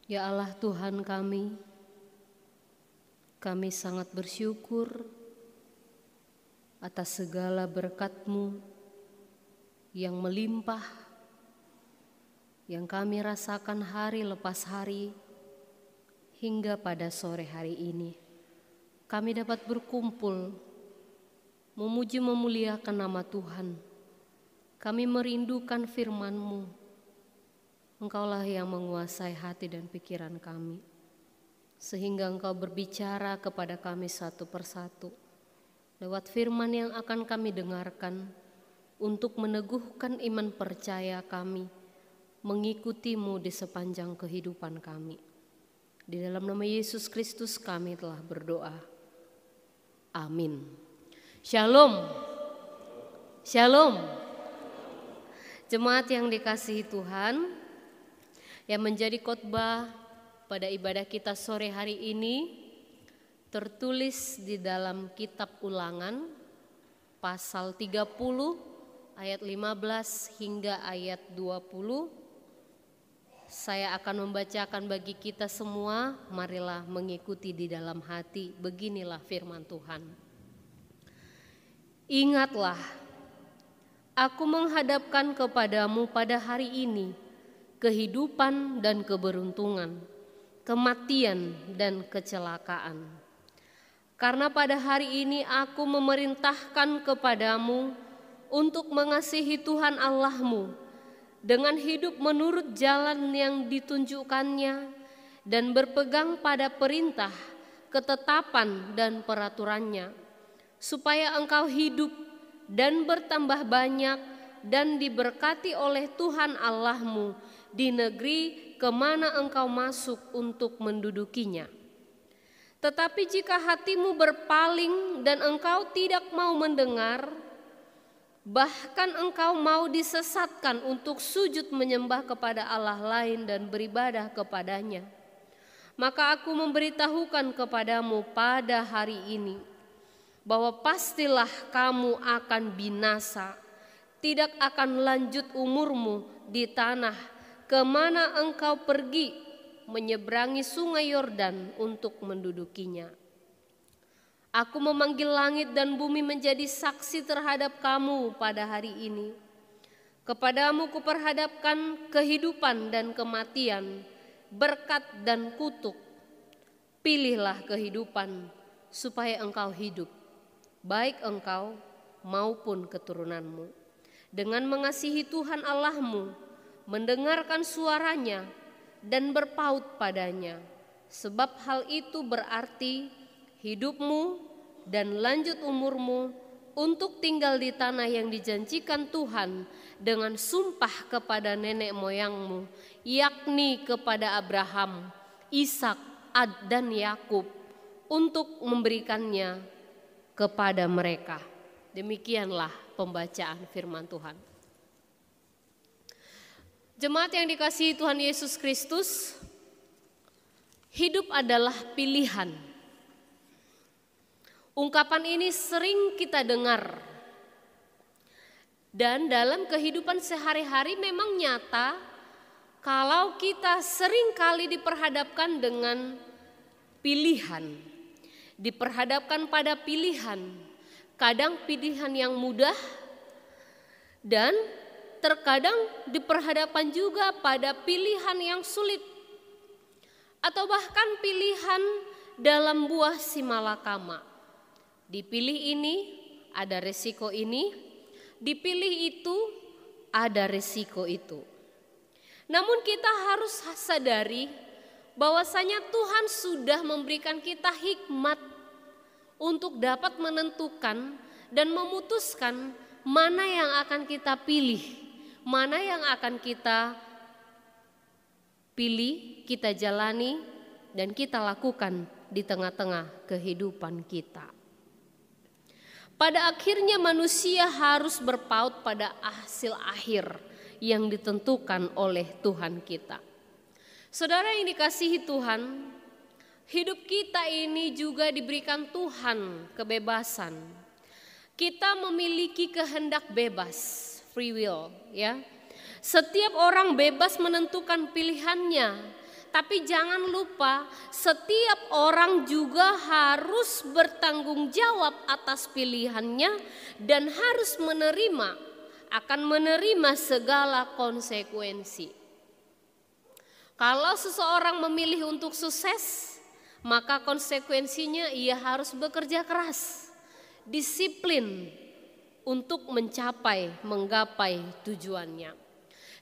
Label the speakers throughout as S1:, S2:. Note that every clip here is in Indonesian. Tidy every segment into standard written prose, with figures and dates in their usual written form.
S1: Ya Allah Tuhan kami sangat bersyukur atas segala berkat-Mu yang melimpah, yang kami rasakan hari lepas hari hingga pada sore hari ini. Kami dapat berkumpul, memuji memuliakan nama Tuhan. Kami merindukan firman-Mu. Engkaulah yang menguasai hati dan pikiran kami, sehingga Engkau berbicara kepada kami satu persatu lewat firman yang akan kami dengarkan untuk meneguhkan iman percaya kami mengikuti-Mu di sepanjang kehidupan kami. Di dalam nama Yesus Kristus kami telah berdoa. Amin. Shalom. Shalom. Jemaat yang dikasihi Tuhan, yang menjadi khotbah pada ibadah kita sore hari ini tertulis di dalam kitab Ulangan pasal 30 ayat 15 hingga ayat 20. Saya akan membacakan bagi kita semua, marilah mengikuti di dalam hati. Beginilah firman Tuhan. Ingatlah, aku menghadapkan kepadamu pada hari ini kehidupan dan keberuntungan, kematian dan kecelakaan. Karena pada hari ini aku memerintahkan kepadamu untuk mengasihi Tuhan Allahmu dengan hidup menurut jalan yang ditunjukkannya dan berpegang pada perintah, ketetapan dan peraturannya, supaya engkau hidup dan bertambah banyak dan diberkati oleh Tuhan Allahmu di negeri kemana engkau masuk untuk mendudukinya. Tetapi jika hatimu berpaling dan engkau tidak mau mendengar, bahkan engkau mau disesatkan untuk sujud menyembah kepada Allah lain dan beribadah kepadanya, maka aku memberitahukan kepadamu pada hari ini bahwa pastilah kamu akan binasa, tidak akan lanjut umurmu di tanah kemana engkau pergi menyeberangi sungai Yordan untuk mendudukinya. Aku memanggil langit dan bumi menjadi saksi terhadap kamu pada hari ini. Kepadamu kuperhadapkan kehidupan dan kematian, berkat dan kutuk. Pilihlah kehidupan supaya engkau hidup, baik engkau maupun keturunanmu, dengan mengasihi Tuhan Allahmu, mendengarkan suaranya dan berpaut padanya, sebab hal itu berarti hidupmu dan lanjut umurmu untuk tinggal di tanah yang dijanjikan Tuhan dengan sumpah kepada nenek moyangmu, yakni kepada Abraham, Ishak, dan Yakub, untuk memberikannya kepada mereka. Demikianlah pembacaan firman Tuhan. Jemaat yang dikasihi Tuhan Yesus Kristus, hidup adalah pilihan. Ungkapan ini sering kita dengar. Dan dalam kehidupan sehari-hari memang nyata kalau kita sering kali diperhadapkan dengan pilihan. Diperhadapkan pada pilihan, kadang pilihan yang mudah dan terkadang diperhadapkan juga pada pilihan yang sulit, atau bahkan pilihan dalam buah si malakama. Dipilih ini ada resiko ini, dipilih itu ada resiko itu. Namun kita harus sadari bahwasanya Tuhan sudah memberikan kita hikmat untuk dapat menentukan dan memutuskan mana yang akan kita pilih, mana yang akan kita pilih, kita jalani, dan kita lakukan di tengah-tengah kehidupan kita. Pada akhirnya manusia harus berpaut pada hasil akhir yang ditentukan oleh Tuhan kita. Saudara yang dikasihi Tuhan, hidup kita ini juga diberikan Tuhan kebebasan. Kita memiliki kehendak bebas, free will, ya. Setiap orang bebas menentukan pilihannya Tapi jangan lupa, setiap orang juga harus bertanggung jawab atas pilihannya dan harus akan menerima segala konsekuensi. Kalau seseorang memilih untuk sukses, maka konsekuensinya ia harus bekerja keras, disiplin untuk menggapai tujuannya.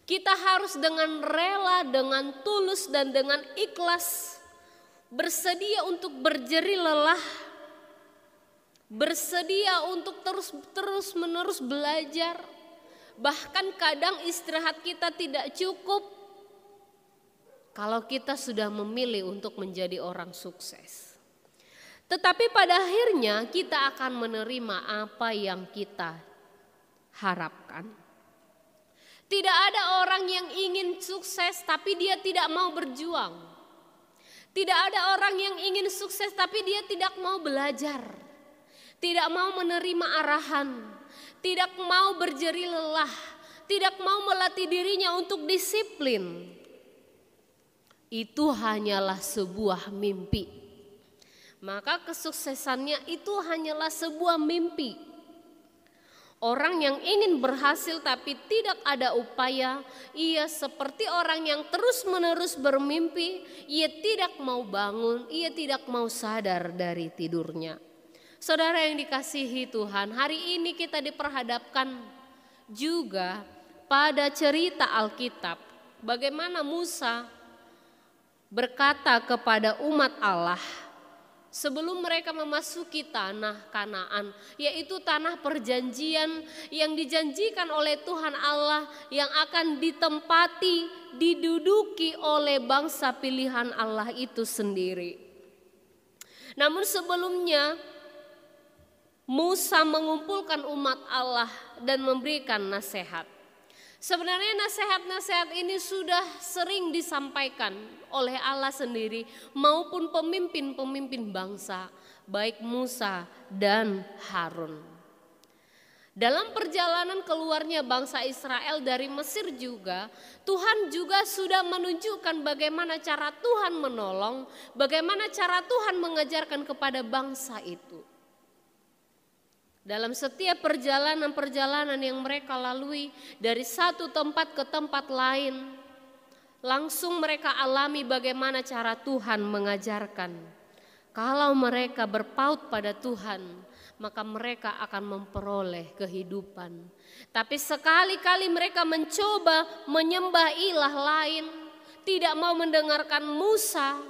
S1: Kita harus dengan rela, dengan tulus dan dengan ikhlas bersedia untuk berjerih lelah, bersedia untuk terus-menerus belajar. Bahkan kadang istirahat kita tidak cukup kalau kita sudah memilih untuk menjadi orang sukses. Tetapi pada akhirnya kita akan menerima apa yang kita harapkan. Tidak ada orang yang ingin sukses tapi dia tidak mau berjuang. Tidak ada orang yang ingin sukses tapi dia tidak mau belajar. Tidak mau menerima arahan. Tidak mau berjerih lelah. Tidak mau melatih dirinya untuk disiplin. Itu hanyalah sebuah mimpi. Maka kesuksesannya itu hanyalah sebuah mimpi. Orang yang ingin berhasil tapi tidak ada upaya, ia seperti orang yang terus-menerus bermimpi, ia tidak mau bangun, ia tidak mau sadar dari tidurnya. Saudara yang dikasihi Tuhan, hari ini kita diperhadapkan juga pada cerita Alkitab, bagaimana Musa berkata kepada umat Allah, sebelum mereka memasuki tanah Kanaan, yaitu tanah perjanjian yang dijanjikan oleh Tuhan Allah yang akan diduduki oleh bangsa pilihan Allah itu sendiri. Namun sebelumnya Musa mengumpulkan umat Allah dan memberikan nasihat. Sebenarnya nasihat-nasihat ini sudah sering disampaikan oleh Allah sendiri maupun pemimpin-pemimpin bangsa, baik Musa dan Harun. Dalam perjalanan keluarnya bangsa Israel dari Mesir juga, Tuhan juga sudah menunjukkan bagaimana cara Tuhan menolong, bagaimana cara Tuhan mengajarkan kepada bangsa itu. Dalam setiap perjalanan-perjalanan yang mereka lalui dari satu tempat ke tempat lain, langsung mereka alami bagaimana cara Tuhan mengajarkan. Kalau mereka berpaut pada Tuhan, maka mereka akan memperoleh kehidupan. Tapi sekali-kali mereka mencoba menyembah ilah lain, tidak mau mendengarkan Musa,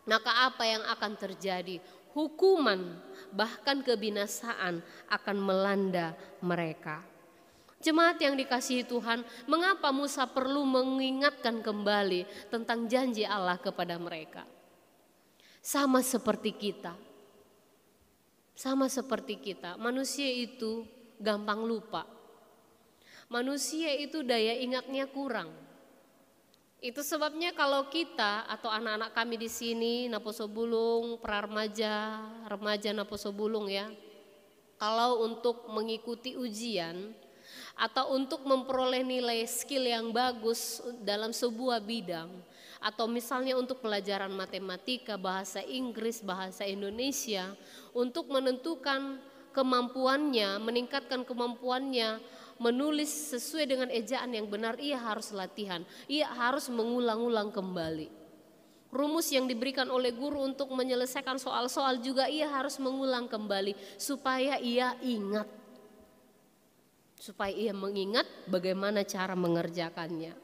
S1: maka apa yang akan terjadi? Hukuman, bahkan kebinasaan akan melanda mereka. Jemaat yang dikasihi Tuhan, mengapa Musa perlu mengingatkan kembali tentang janji Allah kepada mereka? Sama seperti kita. Manusia itu gampang lupa. Manusia itu daya ingatnya kurang. Itu sebabnya kalau kita atau anak-anak kami di sini Naposo Bulung, remaja Naposo Bulung ya. Kalau untuk mengikuti ujian atau untuk memperoleh nilai skill yang bagus dalam sebuah bidang, atau misalnya untuk pelajaran matematika, bahasa Inggris, bahasa Indonesia, untuk menentukan kemampuannya, meningkatkan kemampuannya menulis sesuai dengan ejaan yang benar, ia harus latihan, ia harus mengulang-ulang kembali. Rumus yang diberikan oleh guru untuk menyelesaikan soal-soal juga ia harus mengulang kembali supaya ia ingat. Supaya ia mengingat bagaimana cara mengerjakannya.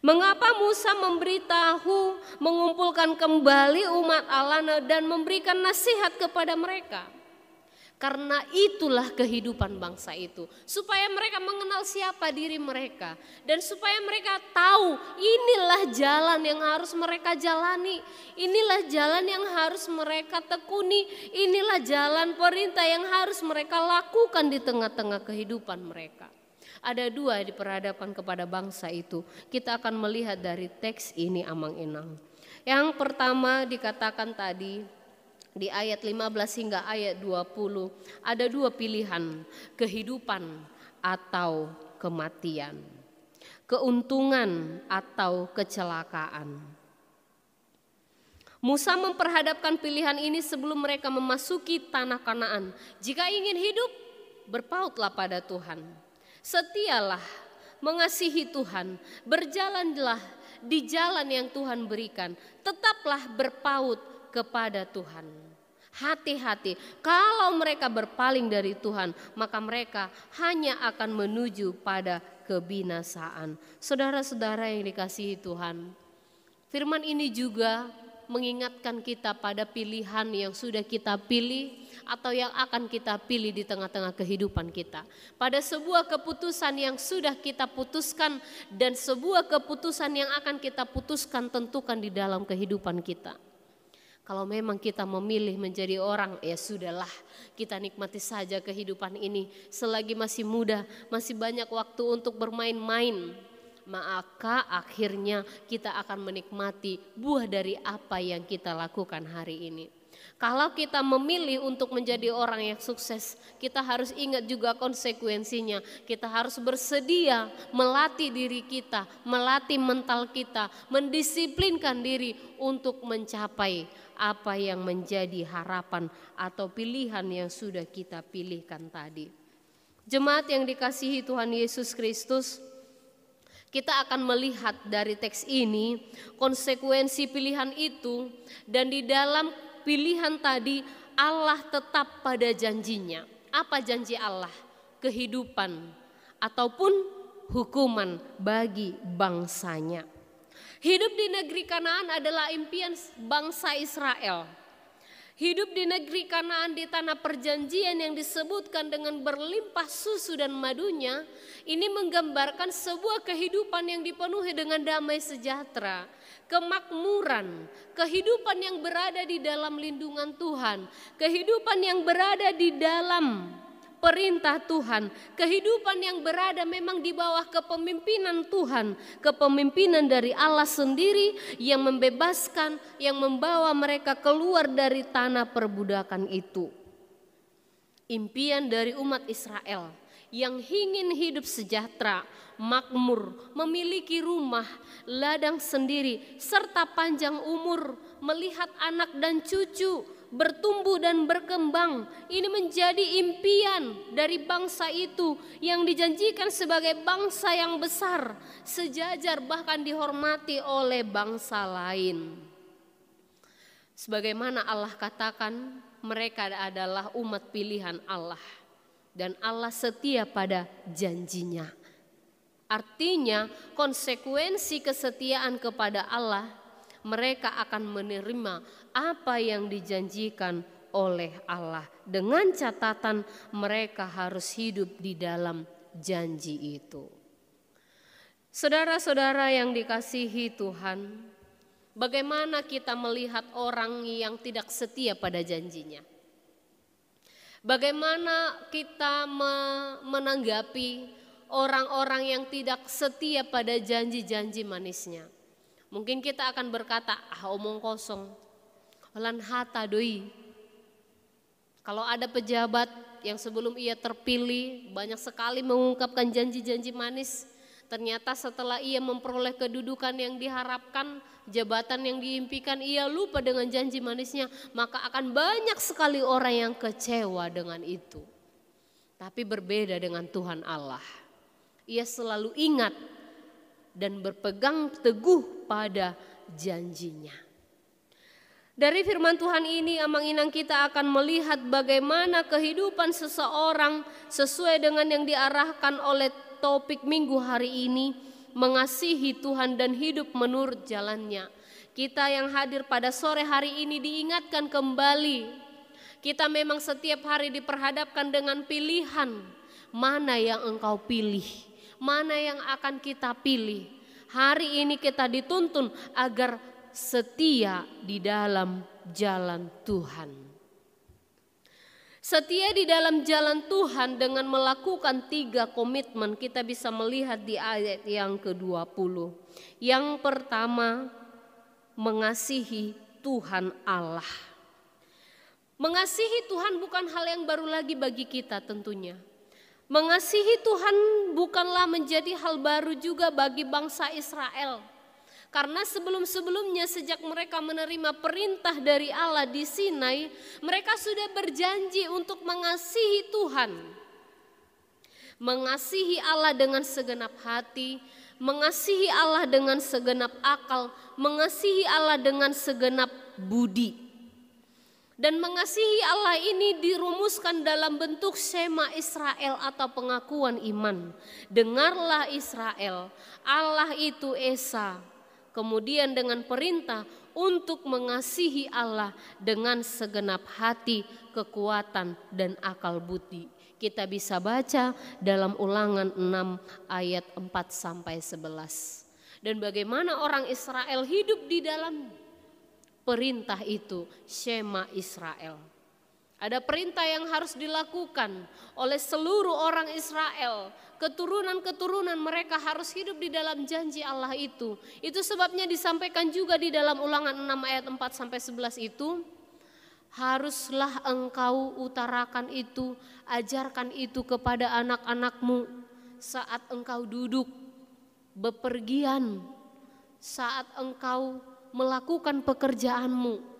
S1: Mengapa Musa memberitahu, mengumpulkan kembali umat Allah dan memberikan nasihat kepada mereka? Karena itulah kehidupan bangsa itu. Supaya mereka mengenal siapa diri mereka. Dan supaya mereka tahu inilah jalan yang harus mereka jalani. Inilah jalan yang harus mereka tekuni. Inilah jalan perintah yang harus mereka lakukan di tengah-tengah kehidupan mereka. Ada dua diperhadapkan kepada bangsa itu. Kita akan melihat dari teks ini amang-inang. Yang pertama dikatakan tadi, di ayat 15 hingga ayat 20 ada dua pilihan, kehidupan atau kematian, keuntungan atau kecelakaan. Musa memperhadapkan pilihan ini sebelum mereka memasuki tanah Kanaan. Jika ingin hidup, berpautlah pada Tuhan. Setialah, mengasihi Tuhan, berjalanlah di jalan yang Tuhan berikan. Tetaplah berpaut kepada Tuhan. Hati-hati, kalau mereka berpaling dari Tuhan, maka mereka hanya akan menuju pada kebinasaan. Saudara-saudara yang dikasihi Tuhan, firman ini juga mengingatkan kita pada pilihan yang sudah kita pilih atau yang akan kita pilih di tengah-tengah kehidupan kita. Pada sebuah keputusan yang sudah kita putuskan dan sebuah keputusan yang akan kita putuskan tentukan di dalam kehidupan kita. Kalau memang kita memilih menjadi orang, ya sudahlah, kita nikmati saja kehidupan ini. Selagi masih muda, masih banyak waktu untuk bermain-main, maka akhirnya kita akan menikmati buah dari apa yang kita lakukan hari ini. Kalau kita memilih untuk menjadi orang yang sukses, kita harus ingat juga konsekuensinya. Kita harus bersedia melatih diri kita, melatih mental kita, mendisiplinkan diri untuk mencapai apa yang menjadi harapan atau pilihan yang sudah kita pilihkan tadi. Jemaat yang dikasihi Tuhan Yesus Kristus, kita akan melihat dari teks ini konsekuensi pilihan itu, dan di dalam pilihan tadi Allah tetap pada janjinya. Apa janji Allah? Kehidupan ataupun hukuman bagi bangsanya. Hidup di negeri Kanaan adalah impian bangsa Israel. Hidup di negeri Kanaan di tanah perjanjian yang disebutkan dengan berlimpah susu dan madunya, ini menggambarkan sebuah kehidupan yang dipenuhi dengan damai sejahtera, kemakmuran, kehidupan yang berada di dalam lindungan Tuhan, kehidupan yang berada di dalam perintah Tuhan, kehidupan yang berada memang di bawah kepemimpinan Tuhan, kepemimpinan dari Allah sendiri yang membebaskan, yang membawa mereka keluar dari tanah perbudakan itu. Impian dari umat Israel yang ingin hidup sejahtera, makmur, memiliki rumah, ladang sendiri, serta panjang umur, melihat anak dan cucu bertumbuh dan berkembang. Ini menjadi impian dari bangsa itu yang dijanjikan sebagai bangsa yang besar, sejajar bahkan dihormati oleh bangsa lain. Sebagaimana Allah katakan, mereka adalah umat pilihan Allah dan Allah setia pada janjinya. Artinya konsekuensi kesetiaan kepada Allah, mereka akan menerima apa yang dijanjikan oleh Allah. Dengan catatan mereka harus hidup di dalam janji itu. Saudara-saudara yang dikasihi Tuhan, bagaimana kita melihat orang yang tidak setia pada janjinya? Bagaimana kita menanggapi orang-orang yang tidak setia pada janji-janji manisnya? Mungkin kita akan berkata, omong kosong, lan hata doi. Kalau ada pejabat yang sebelum ia terpilih banyak sekali mengungkapkan janji-janji manis, ternyata setelah ia memperoleh kedudukan yang diharapkan, jabatan yang diimpikan, ia lupa dengan janji manisnya, maka akan banyak sekali orang yang kecewa dengan itu. Tapi berbeda dengan Tuhan Allah. Ia selalu ingat dan berpegang teguh pada janjinya. Dari firman Tuhan ini amang-inang kita akan melihat bagaimana kehidupan seseorang sesuai dengan yang diarahkan oleh topik minggu hari ini, mengasihi Tuhan dan hidup menurut jalannya. Kita yang hadir pada sore hari ini diingatkan kembali, kita memang setiap hari diperhadapkan dengan pilihan, mana yang engkau pilih, mana yang akan kita pilih. Hari ini kita dituntun agar setia di dalam jalan Tuhan. Setia di dalam jalan Tuhan dengan melakukan 3 komitmen kita bisa melihat di ayat yang ke-20. Yang pertama, mengasihi Tuhan Allah. Mengasihi Tuhan bukan hal yang baru lagi bagi kita tentunya. Mengasihi Tuhan bukanlah menjadi hal baru juga bagi bangsa Israel. Karena sebelum-sebelumnya sejak mereka menerima perintah dari Allah di Sinai, mereka sudah berjanji untuk mengasihi Tuhan. Mengasihi Allah dengan segenap hati, mengasihi Allah dengan segenap akal, mengasihi Allah dengan segenap budi. Dan mengasihi Allah ini dirumuskan dalam bentuk Shema Israel atau pengakuan iman. Dengarlah Israel, Allah itu Esa. Kemudian dengan perintah untuk mengasihi Allah dengan segenap hati, kekuatan, dan akal budi. Kita bisa baca dalam Ulangan 6 ayat 4-11. Dan bagaimana orang Israel hidup di dalam perintah itu, Shema Israel. Ada perintah yang harus dilakukan oleh seluruh orang Israel. Keturunan-keturunan mereka harus hidup di dalam janji Allah itu. Itu sebabnya disampaikan juga di dalam Ulangan 6 ayat 4-11 itu. Haruslah engkau utarakan itu, ajarkan itu kepada anak-anakmu saat engkau duduk bepergian, saat engkau melakukan pekerjaanmu.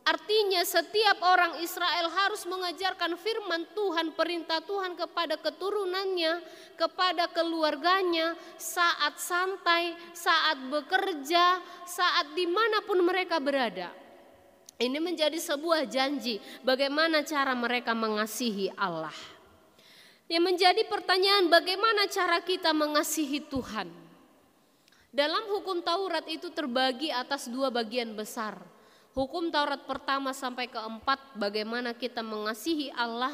S1: Artinya setiap orang Israel harus mengajarkan firman Tuhan, perintah Tuhan kepada keturunannya, kepada keluarganya saat santai, saat bekerja, saat dimanapun mereka berada. Ini menjadi sebuah janji bagaimana cara mereka mengasihi Allah. Yang menjadi pertanyaan, bagaimana cara kita mengasihi Tuhan? Dalam hukum Taurat itu terbagi atas 2 bagian besar. Hukum Taurat pertama sampai ke-4 bagaimana kita mengasihi Allah,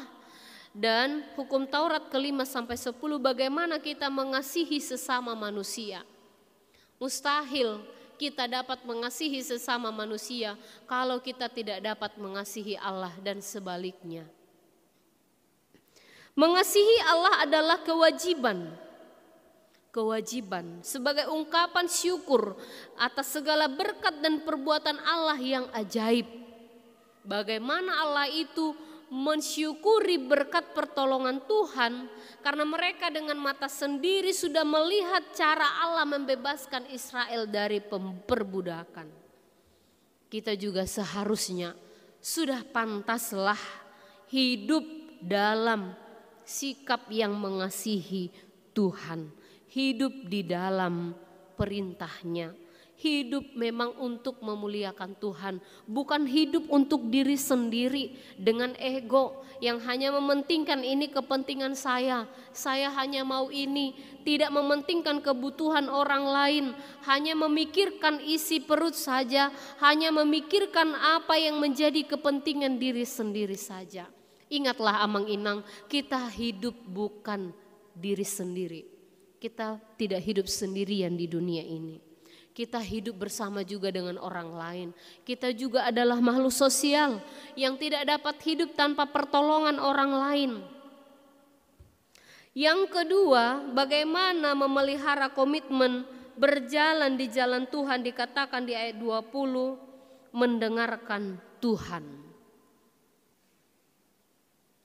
S1: dan hukum Taurat ke-5 sampai 10 bagaimana kita mengasihi sesama manusia. Mustahil kita dapat mengasihi sesama manusia kalau kita tidak dapat mengasihi Allah dan sebaliknya. Mengasihi Allah adalah kewajiban sebagai ungkapan syukur atas segala berkat dan perbuatan Allah yang ajaib. Bagaimana Allah itu mensyukuri berkat pertolongan Tuhan karena mereka dengan mata sendiri sudah melihat cara Allah membebaskan Israel dari perbudakan. Kita juga seharusnya sudah pantaslah hidup dalam sikap yang mengasihi Tuhan. Hidup di dalam perintahnya. Hidup memang untuk memuliakan Tuhan. Bukan hidup untuk diri sendiri dengan ego yang hanya mementingkan ini kepentingan saya. Saya hanya mau ini. Tidak mementingkan kebutuhan orang lain. Hanya memikirkan isi perut saja. Hanya memikirkan apa yang menjadi kepentingan diri sendiri saja. Ingatlah Amang Inang, kita hidup bukan diri sendiri. Kita tidak hidup sendirian di dunia ini. Kita hidup bersama juga dengan orang lain. Kita juga adalah makhluk sosial yang tidak dapat hidup tanpa pertolongan orang lain. Yang kedua, bagaimana memelihara komitmen berjalan di jalan Tuhan, dikatakan di ayat 20, mendengarkan Tuhan.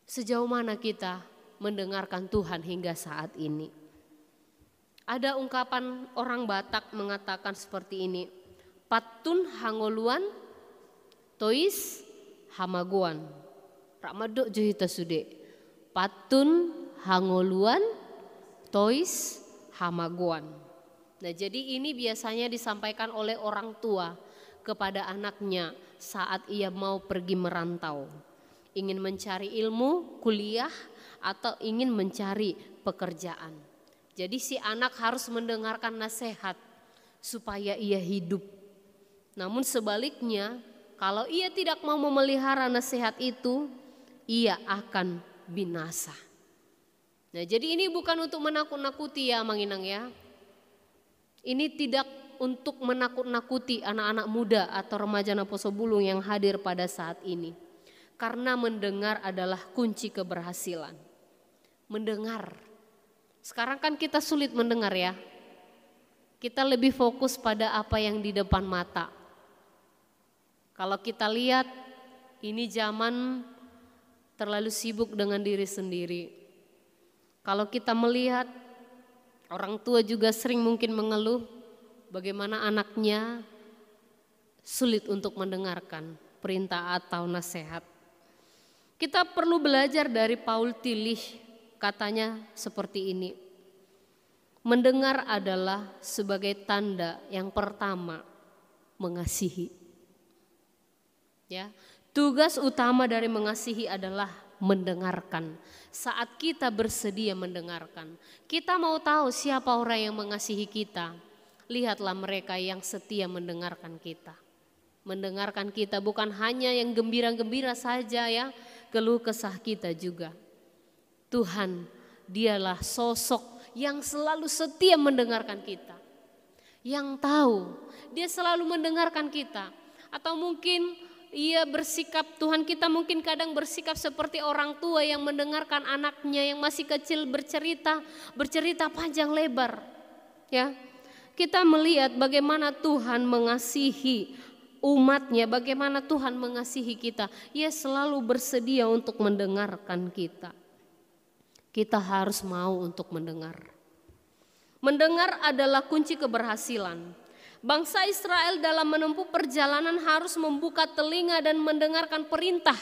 S1: Sejauh mana kita mendengarkan Tuhan hingga saat ini? Ada ungkapan orang Batak mengatakan seperti ini. Patun hangoluan, tois hamaguan. Ramadok juhita sude. Patun hangoluan, tois hamaguan. Nah, jadi ini biasanya disampaikan oleh orang tua kepada anaknya saat ia mau pergi merantau. Ingin mencari ilmu, kuliah, atau ingin mencari pekerjaan. Jadi si anak harus mendengarkan nasihat supaya ia hidup. Namun sebaliknya, kalau ia tidak mau memelihara nasihat itu, ia akan binasa. Nah, jadi ini bukan untuk menakut-nakuti ya Mang Inang ya. Ini tidak untuk menakut-nakuti anak-anak muda atau remaja Naposo Bulung yang hadir pada saat ini. Karena mendengar adalah kunci keberhasilan. Mendengar. Sekarang kan kita sulit mendengar ya. Kita lebih fokus pada apa yang di depan mata. Kalau kita lihat ini zaman terlalu sibuk dengan diri sendiri. Kalau kita melihat orang tua juga sering mungkin mengeluh bagaimana anaknya sulit untuk mendengarkan perintah atau nasihat. Kita perlu belajar dari Paul Tillich, katanya seperti ini. Mendengar adalah sebagai tanda yang pertama mengasihi. Ya, tugas utama dari mengasihi adalah mendengarkan. Saat kita bersedia mendengarkan, kita mau tahu siapa orang yang mengasihi kita. Lihatlah mereka yang setia mendengarkan kita. Mendengarkan kita bukan hanya yang gembira-gembira saja ya, keluh kesah kita juga. Tuhan, dialah sosok yang selalu setia mendengarkan kita. Yang tahu, dia selalu mendengarkan kita. Atau mungkin ia bersikap, Tuhan kita mungkin kadang bersikap seperti orang tua yang mendengarkan anaknya yang masih kecil bercerita panjang lebar. Ya, kita melihat bagaimana Tuhan mengasihi umatnya, bagaimana Tuhan mengasihi kita. Ia selalu bersedia untuk mendengarkan kita. Kita harus mau untuk mendengar. Mendengar adalah kunci keberhasilan. Bangsa Israel dalam menempuh perjalanan harus membuka telinga dan mendengarkan perintah,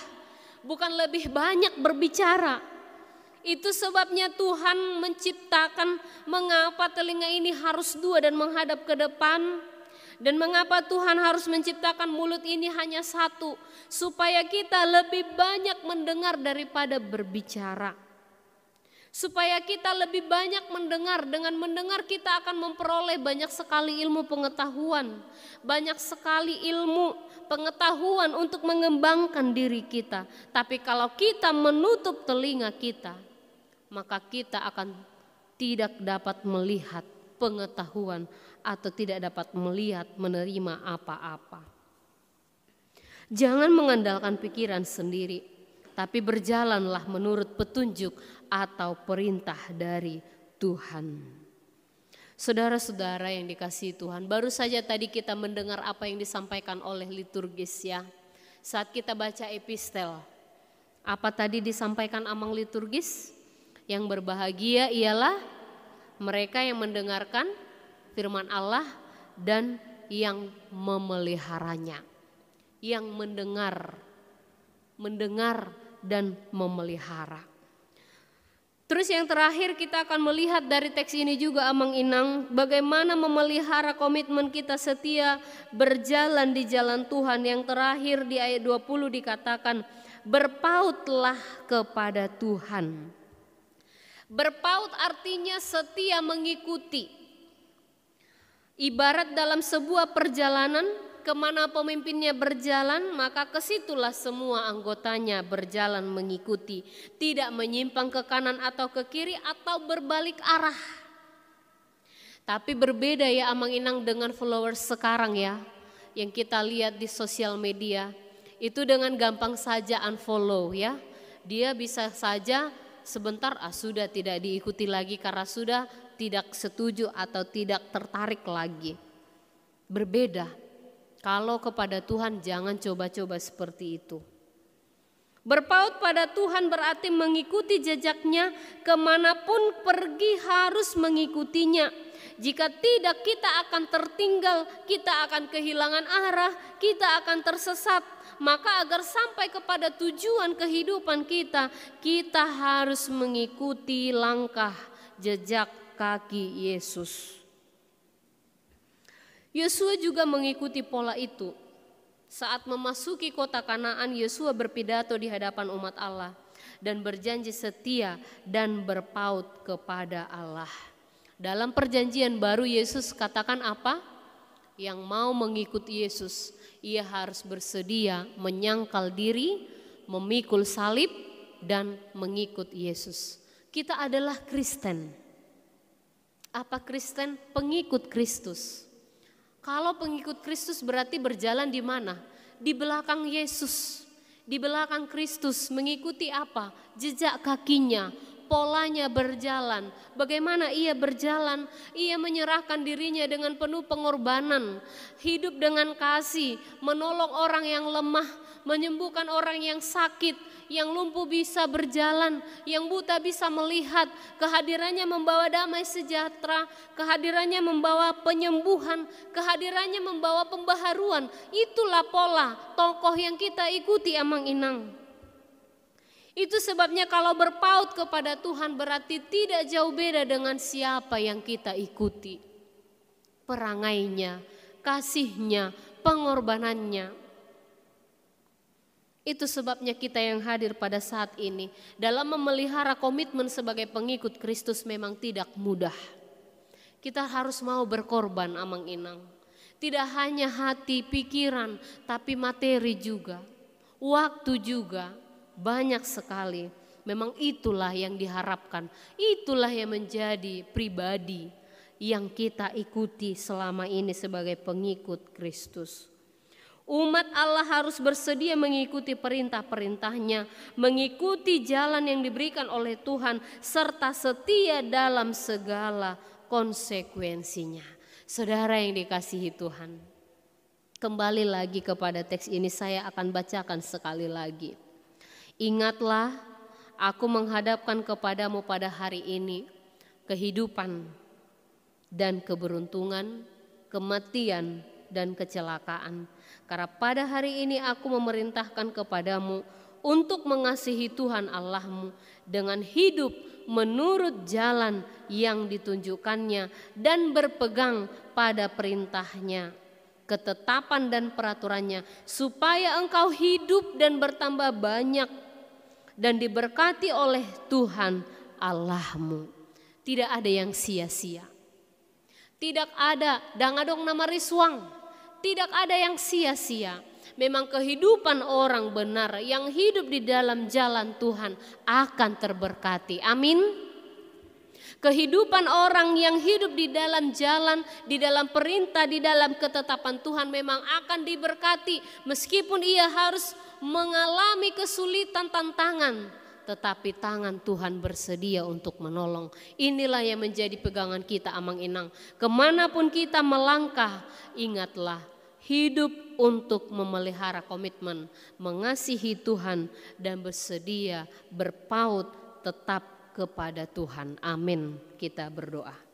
S1: bukan lebih banyak berbicara. Itu sebabnya Tuhan menciptakan mengapa telinga ini harus dua dan menghadap ke depan, dan mengapa Tuhan harus menciptakan mulut ini hanya satu, supaya kita lebih banyak mendengar daripada berbicara. Supaya kita lebih banyak mendengar, dengan mendengar kita akan memperoleh banyak sekali ilmu pengetahuan. Banyak sekali ilmu pengetahuan untuk mengembangkan diri kita. Tapi kalau kita menutup telinga kita, maka kita akan tidak dapat melihat pengetahuan atau tidak dapat melihat menerima apa-apa. Jangan mengandalkan pikiran sendiri, tapi berjalanlah menurut petunjuk atau perintah dari Tuhan. Saudara-saudara yang dikasihi Tuhan, baru saja tadi kita mendengar apa yang disampaikan oleh liturgis ya. Saat kita baca epistel, apa tadi disampaikan amang liturgis? Yang berbahagia ialah mereka yang mendengarkan firman Allah dan yang memeliharanya. Yang mendengar dan memelihara. Terus yang terakhir kita akan melihat dari teks ini juga Amang Inang, bagaimana memelihara komitmen kita setia berjalan di jalan Tuhan. Yang terakhir di ayat 20 dikatakan, berpautlah kepada Tuhan. Berpaut artinya setia mengikuti. Ibarat dalam sebuah perjalanan, kemana pemimpinnya berjalan, maka kesitulah semua anggotanya berjalan mengikuti. Tidak menyimpang ke kanan atau ke kiri atau berbalik arah. Tapi berbeda ya Amang Inang dengan followers sekarang ya, yang kita lihat di sosial media. Itu dengan gampang saja unfollow ya. Dia bisa saja sebentar sudah tidak diikuti lagi karena sudah tidak setuju atau tidak tertarik lagi. Berbeda. Kalau kepada Tuhan jangan coba-coba seperti itu. Berpaut pada Tuhan berarti mengikuti jejaknya, kemanapun pergi harus mengikutinya. Jika tidak kita akan tertinggal, kita akan kehilangan arah, kita akan tersesat. Maka agar sampai kepada tujuan kehidupan kita, kita harus mengikuti langkah jejak kaki Yesus. Yosua juga mengikuti pola itu. Saat memasuki kota Kanaan, Yosua berpidato di hadapan umat Allah dan berjanji setia dan berpaut kepada Allah. Dalam perjanjian baru Yesus katakan apa? Yang mau mengikuti Yesus, ia harus bersedia menyangkal diri, memikul salib dan mengikut Yesus. Kita adalah Kristen. Apa Kristen? Pengikut Kristus. Kalau pengikut Kristus berarti berjalan di mana? Di belakang Yesus, di belakang Kristus, mengikuti apa? Jejak kakinya, polanya berjalan. Bagaimana ia berjalan? Ia menyerahkan dirinya dengan penuh pengorbanan, hidup dengan kasih, menolong orang yang lemah, menyembuhkan orang yang sakit, yang lumpuh bisa berjalan, yang buta bisa melihat. Kehadirannya membawa damai sejahtera, kehadirannya membawa penyembuhan, kehadirannya membawa pembaharuan. Itulah pola tokoh yang kita ikuti, Amang Inang. Itu sebabnya kalau berpaut kepada Tuhan berarti tidak jauh beda dengan siapa yang kita ikuti. Perangainya, kasihnya, pengorbanannya. Itu sebabnya kita yang hadir pada saat ini dalam memelihara komitmen sebagai pengikut Kristus memang tidak mudah. Kita harus mau berkorban, Amang Inang. Tidak hanya hati, pikiran, tapi materi juga, waktu juga. Banyak sekali. Memang itulah yang diharapkan. Itulah yang menjadi pribadi yang kita ikuti selama ini sebagai pengikut Kristus. Umat Allah harus bersedia mengikuti perintah-perintahnya, mengikuti jalan yang diberikan oleh Tuhan, serta setia dalam segala konsekuensinya. Saudara yang dikasihi Tuhan, kembali lagi kepada teks ini, saya akan bacakan sekali lagi. Ingatlah, aku menghadapkan kepadamu pada hari ini kehidupan dan keberuntungan, kematian dan kecelakaan. Karena pada hari ini aku memerintahkan kepadamu untuk mengasihi Tuhan Allahmu dengan hidup menurut jalan yang ditunjukkannya dan berpegang pada perintahnya, ketetapan dan peraturannya, supaya engkau hidup dan bertambah banyak dan diberkati oleh Tuhan Allahmu. Tidak ada yang sia-sia. Tidak ada dangadong nama riswang. Tidak ada yang sia-sia. Memang kehidupan orang benar yang hidup di dalam jalan Tuhan akan terberkati. Amin. Kehidupan orang yang hidup di dalam jalan, di dalam perintah, di dalam ketetapan Tuhan memang akan diberkati. Meskipun ia harus mengalami kesulitan, tantangan, tetapi tangan Tuhan bersedia untuk menolong. Inilah yang menjadi pegangan kita, Amang Inang. Kemanapun kita melangkah, ingatlah hidup untuk memelihara komitmen, mengasihi Tuhan dan bersedia berpaut tetap kepada Tuhan. Amin. Kita berdoa.